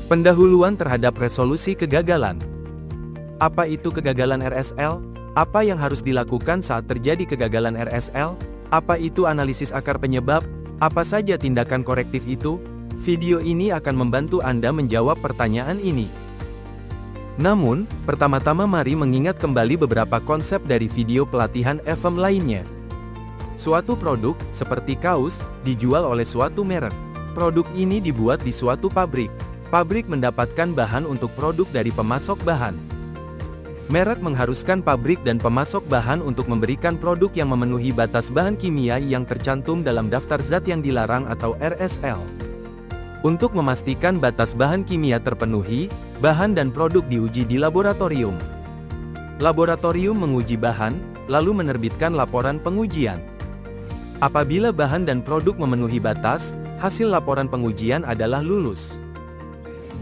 Pendahuluan terhadap resolusi kegagalan. Apa itu kegagalan RSL? Apa yang harus dilakukan saat terjadi kegagalan RSL? Apa itu analisis akar penyebab? Apa saja tindakan korektif itu? Video ini akan membantu Anda menjawab pertanyaan ini. Namun, pertama-tama mari mengingat kembali beberapa konsep dari video pelatihan FM lainnya. Suatu produk, seperti kaos, dijual oleh suatu merek. Produk ini dibuat di suatu pabrik. Pabrik mendapatkan bahan untuk produk dari pemasok bahan. Merek mengharuskan pabrik dan pemasok bahan untuk memberikan produk yang memenuhi batas bahan kimia yang tercantum dalam daftar zat yang dilarang atau RSL. Untuk memastikan batas bahan kimia terpenuhi, bahan dan produk diuji di laboratorium. Laboratorium menguji bahan, lalu menerbitkan laporan pengujian. Apabila bahan dan produk memenuhi batas, hasil laporan pengujian adalah lulus.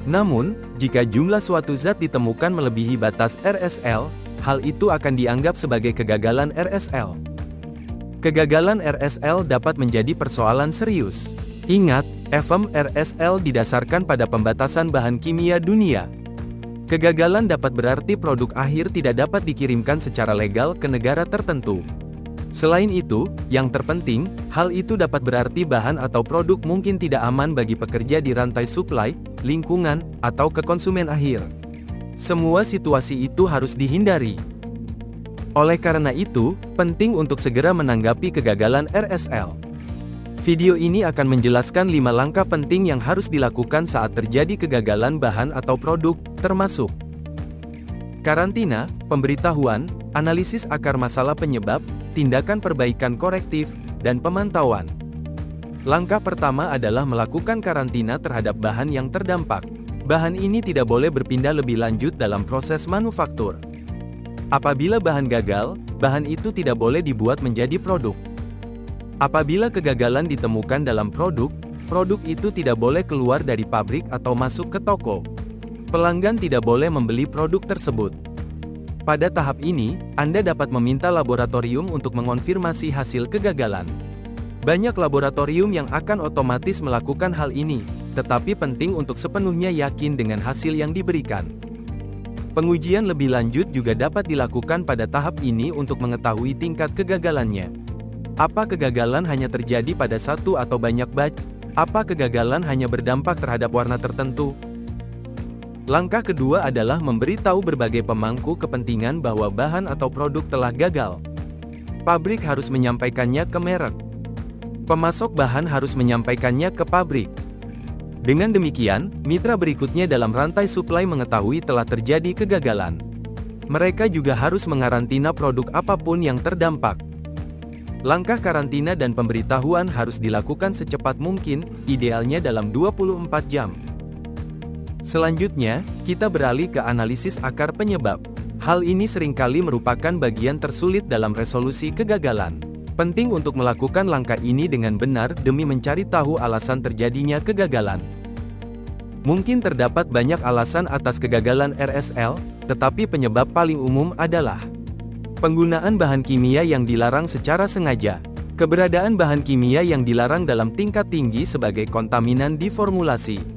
Namun, jika jumlah suatu zat ditemukan melebihi batas RSL, hal itu akan dianggap sebagai kegagalan RSL. Kegagalan RSL dapat menjadi persoalan serius. Ingat, FM RSL didasarkan pada pembatasan bahan kimia dunia. Kegagalan dapat berarti produk akhir tidak dapat dikirimkan secara legal ke negara tertentu. Selain itu, yang terpenting, hal itu dapat berarti bahan atau produk mungkin tidak aman bagi pekerja di rantai suplai, lingkungan, atau ke konsumen akhir. Semua situasi itu harus dihindari. Oleh karena itu, penting untuk segera menanggapi kegagalan RSL. Video ini akan menjelaskan 5 langkah penting yang harus dilakukan saat terjadi kegagalan bahan atau produk, termasuk karantina, pemberitahuan, analisis akar masalah penyebab, tindakan perbaikan korektif, dan pemantauan. Langkah pertama adalah melakukan karantina terhadap bahan yang terdampak. Bahan ini tidak boleh berpindah lebih lanjut dalam proses manufaktur. Apabila bahan gagal, bahan itu tidak boleh dibuat menjadi produk. Apabila kegagalan ditemukan dalam produk, produk itu tidak boleh keluar dari pabrik atau masuk ke toko. Pelanggan tidak boleh membeli produk tersebut. Pada tahap ini, Anda dapat meminta laboratorium untuk mengonfirmasi hasil kegagalan. Banyak laboratorium yang akan otomatis melakukan hal ini, tetapi penting untuk sepenuhnya yakin dengan hasil yang diberikan. Pengujian lebih lanjut juga dapat dilakukan pada tahap ini untuk mengetahui tingkat kegagalannya. Apa kegagalan hanya terjadi pada satu atau banyak batch? Apa kegagalan hanya berdampak terhadap warna tertentu? Langkah kedua adalah memberitahu berbagai pemangku kepentingan bahwa bahan atau produk telah gagal. Pabrik harus menyampaikannya ke merek. Pemasok bahan harus menyampaikannya ke pabrik. Dengan demikian, mitra berikutnya dalam rantai suplai mengetahui telah terjadi kegagalan. Mereka juga harus mengarantina produk apapun yang terdampak. Langkah karantina dan pemberitahuan harus dilakukan secepat mungkin, idealnya dalam 24 jam. Selanjutnya, kita beralih ke analisis akar penyebab. Hal ini seringkali merupakan bagian tersulit dalam resolusi kegagalan. Penting untuk melakukan langkah ini dengan benar demi mencari tahu alasan terjadinya kegagalan. Mungkin terdapat banyak alasan atas kegagalan RSL, tetapi penyebab paling umum adalah penggunaan bahan kimia yang dilarang secara sengaja. Keberadaan bahan kimia yang dilarang dalam tingkat tinggi sebagai kontaminan di formulasi.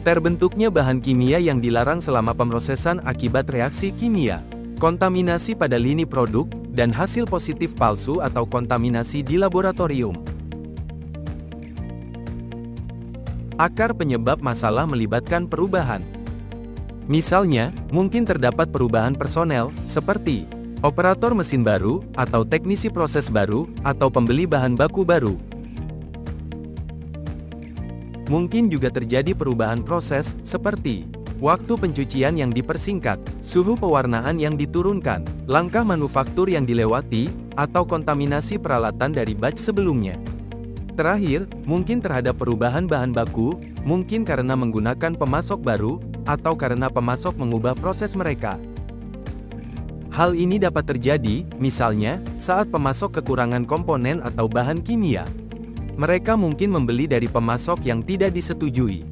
Terbentuknya bahan kimia yang dilarang selama pemrosesan akibat reaksi kimia. Kontaminasi pada lini produk, dan hasil positif palsu atau kontaminasi di laboratorium. Akar penyebab masalah melibatkan perubahan. Misalnya, mungkin terdapat perubahan personel, seperti operator mesin baru, atau teknisi proses baru, atau pembeli bahan baku baru. Mungkin juga terjadi perubahan proses, seperti waktu pencucian yang dipersingkat, suhu pewarnaan yang diturunkan, langkah manufaktur yang dilewati, atau kontaminasi peralatan dari batch sebelumnya. Terakhir, mungkin terhadap perubahan bahan baku, mungkin karena menggunakan pemasok baru, atau karena pemasok mengubah proses mereka. Hal ini dapat terjadi, misalnya, saat pemasok kekurangan komponen atau bahan kimia. Mereka mungkin membeli dari pemasok yang tidak disetujui.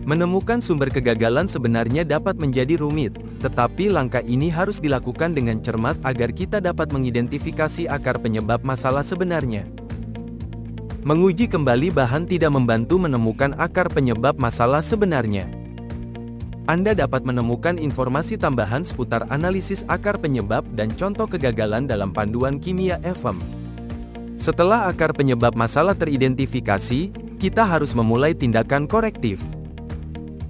Menemukan sumber kegagalan sebenarnya dapat menjadi rumit, tetapi langkah ini harus dilakukan dengan cermat agar kita dapat mengidentifikasi akar penyebab masalah sebenarnya. Menguji kembali bahan tidak membantu menemukan akar penyebab masalah sebenarnya. Anda dapat menemukan informasi tambahan seputar analisis akar penyebab dan contoh kegagalan dalam panduan kimia EFM. Setelah akar penyebab masalah teridentifikasi, kita harus memulai tindakan korektif.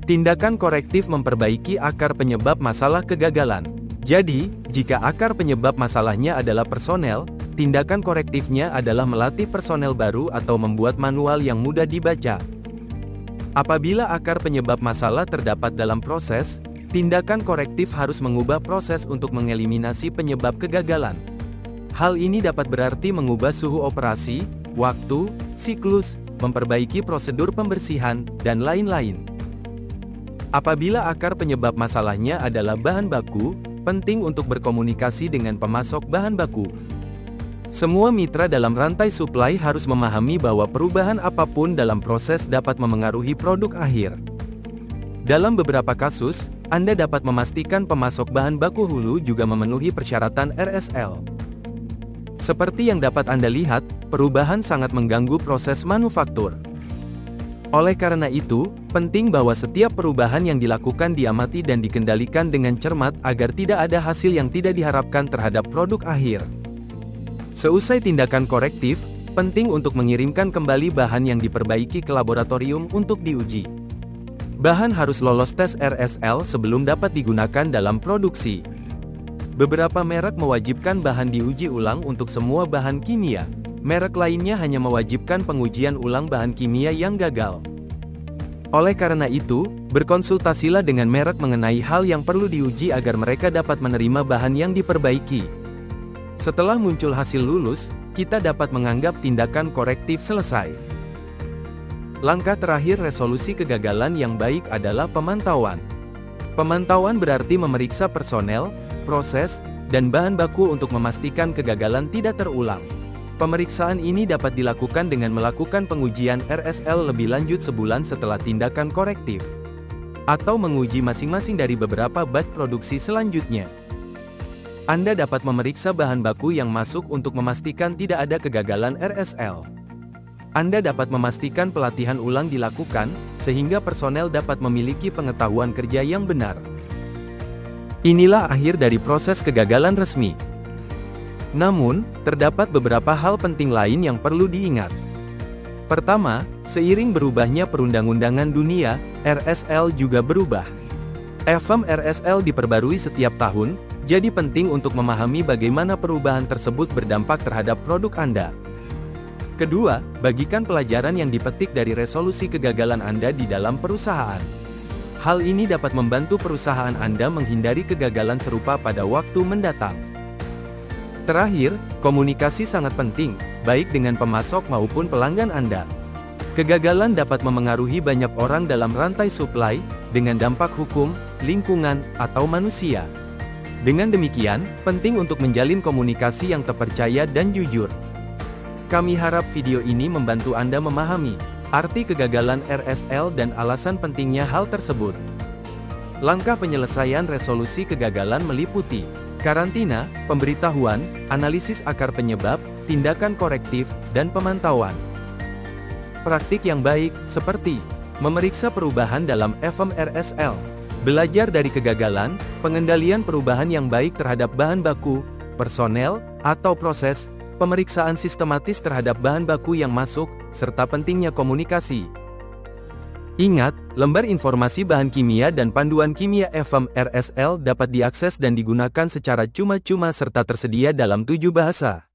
Tindakan korektif memperbaiki akar penyebab masalah kegagalan. Jadi, jika akar penyebab masalahnya adalah personel, tindakan korektifnya adalah melatih personel baru atau membuat manual yang mudah dibaca. Apabila akar penyebab masalah terdapat dalam proses, tindakan korektif harus mengubah proses untuk mengeliminasi penyebab kegagalan. Hal ini dapat berarti mengubah suhu operasi, waktu, siklus, memperbaiki prosedur pembersihan, dan lain-lain. Apabila akar penyebab masalahnya adalah bahan baku, penting untuk berkomunikasi dengan pemasok bahan baku. Semua mitra dalam rantai suplai harus memahami bahwa perubahan apapun dalam proses dapat memengaruhi produk akhir. Dalam beberapa kasus, Anda dapat memastikan pemasok bahan baku hulu juga memenuhi persyaratan RSL. Seperti yang dapat Anda lihat, perubahan sangat mengganggu proses manufaktur. Oleh karena itu, penting bahwa setiap perubahan yang dilakukan diamati dan dikendalikan dengan cermat agar tidak ada hasil yang tidak diharapkan terhadap produk akhir. Seusai tindakan korektif, penting untuk mengirimkan kembali bahan yang diperbaiki ke laboratorium untuk diuji. Bahan harus lolos tes RSL sebelum dapat digunakan dalam produksi. Beberapa merek mewajibkan bahan diuji ulang untuk semua bahan kimia. Merek lainnya hanya mewajibkan pengujian ulang bahan kimia yang gagal. Oleh karena itu, berkonsultasilah dengan merek mengenai hal yang perlu diuji agar mereka dapat menerima bahan yang diperbaiki. Setelah muncul hasil lulus, kita dapat menganggap tindakan korektif selesai. Langkah terakhir resolusi kegagalan yang baik adalah pemantauan. Pemantauan berarti memeriksa personel, proses, dan bahan baku untuk memastikan kegagalan tidak terulang. Pemeriksaan ini dapat dilakukan dengan melakukan pengujian RSL lebih lanjut sebulan setelah tindakan korektif, atau menguji masing-masing dari beberapa batch produksi selanjutnya. Anda dapat memeriksa bahan baku yang masuk untuk memastikan tidak ada kegagalan RSL. Anda dapat memastikan pelatihan ulang dilakukan, sehingga personel dapat memiliki pengetahuan kerja yang benar. Inilah akhir dari proses kegagalan resmi. Namun, terdapat beberapa hal penting lain yang perlu diingat. Pertama, seiring berubahnya perundang-undangan dunia, RSL juga berubah. EFM RSL diperbarui setiap tahun, jadi penting untuk memahami bagaimana perubahan tersebut berdampak terhadap produk Anda. Kedua, bagikan pelajaran yang dipetik dari resolusi kegagalan Anda di dalam perusahaan. Hal ini dapat membantu perusahaan Anda menghindari kegagalan serupa pada waktu mendatang. Terakhir, komunikasi sangat penting, baik dengan pemasok maupun pelanggan Anda. Kegagalan dapat memengaruhi banyak orang dalam rantai suplai, dengan dampak hukum, lingkungan, atau manusia. Dengan demikian, penting untuk menjalin komunikasi yang terpercaya dan jujur. Kami harap video ini membantu Anda memahami arti kegagalan RSL dan alasan pentingnya hal tersebut. Langkah penyelesaian resolusi kegagalan meliputi karantina, pemberitahuan, analisis akar penyebab, tindakan korektif, dan pemantauan. Praktik yang baik, seperti memeriksa perubahan dalam EFM RSL, belajar dari kegagalan, pengendalian perubahan yang baik terhadap bahan baku, personel, atau proses, pemeriksaan sistematis terhadap bahan baku yang masuk, serta pentingnya komunikasi. Ingat, lembar informasi bahan kimia dan panduan kimia EFM RSL dapat diakses dan digunakan secara cuma-cuma serta tersedia dalam 7 bahasa.